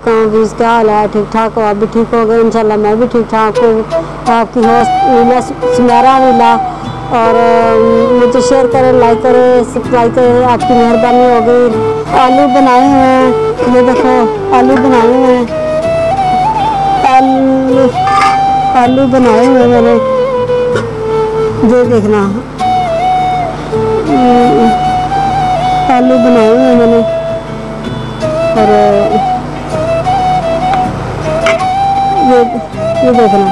कहाँ भी क्या हाल है? ठीक ठाक हो? आप भी ठीक हो गए इंशाल्लाह। मैं भी ठीक ठाक हूँ। आपकी हौसला सुनहरा मिला और मुझे शेयर करें, लाइक करें, सब्सक्राइब करें, आपकी मेहरबानी होगी। आलू बनाए हुए हैं, ये देखो आलू बनाए हुए हैं, आलू बनाए हुए मैंने, ये देखना आलू बनाए हुए मैंने। और ये देखना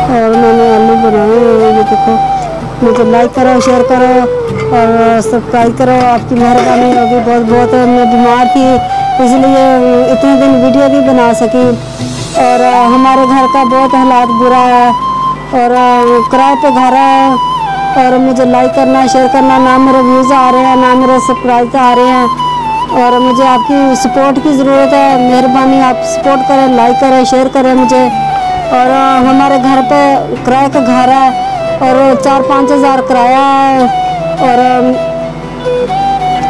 और मैंने आलू बनाए हुए हैं, ये देखो। मुझे लाइक करो, शेयर करो और सब्सक्राइब करो, आपकी मेहरबानी होगी बहुत बहुत। मैं बीमार थी इसलिए इतने दिन वीडियो नहीं बना सकी और हमारे घर का बहुत हालात बुरा है और किराए पे घर है और मुझे लाइक करना, शेयर करना, ना मेरे व्यूज़ आ रहे हैं ना मेरे सब्सक्राइब आ रहे हैं और मुझे आपकी सपोर्ट की ज़रूरत है। मेहरबानी आप सपोर्ट करें, लाइक करें, शेयर करें मुझे। और हमारे घर पे किराए का घर है और 4-5 हज़ार किराया है और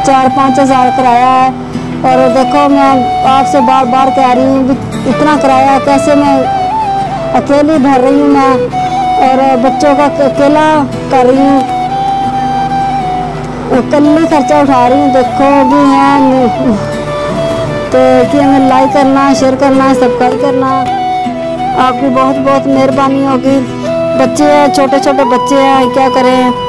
4-5 हज़ार किराया है। और देखो मैं आपसे बार बार कह रही हूँ इतना किराया कैसे मैं अकेली भर रही हूँ मैं और बच्चों का अकेला कर रही हूँ, अकेली खर्चा उठा रही हूँ। देखो भी है तो कि हमें लाइक करना, शेयर करना, सब्सक्राइब करना, आपकी बहुत बहुत मेहरबानी होगी। बच्चे हैं, छोटे छोटे बच्चे हैं, क्या करें।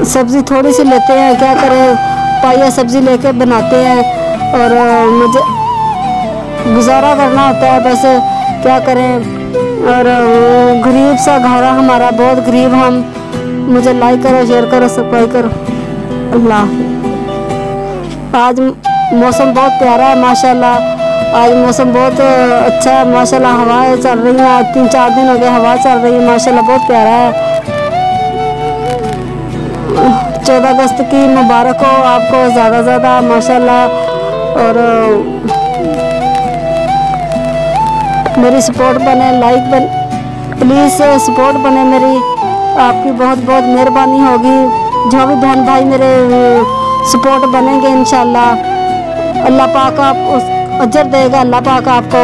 सब्जी थोड़ी सी लेते हैं, क्या करें, पाइया सब्जी लेके बनाते हैं और मुझे गुजारा करना होता है बस, क्या करें। और गरीब सा घर है हमारा, बहुत गरीब हम। मुझे लाइक करो, शेयर करो, सब्सक्राइब करो। अल्लाह। आज मौसम बहुत प्यारा है माशाल्लाह, आज मौसम बहुत अच्छा है माशाल्लाह। हवाएं चल रही हैं, आज 3-4 दिन हो गए हवा चल रही है माशाल्लाह, बहुत प्यारा है। 14 अगस्त की मुबारक हो आपको ज़्यादा ज़्यादा माशाल्लाह। और मेरी सपोर्ट बने, लाइक प्लीज़ सपोर्ट बने मेरी, आपकी बहुत बहुत मेहरबानी होगी। जो भी बहन भाई मेरे सपोर्ट बनेंगे इंशाल्लाह, अल्लाह पाक आप उस अजर देगा, अल्लाह पाक आपको।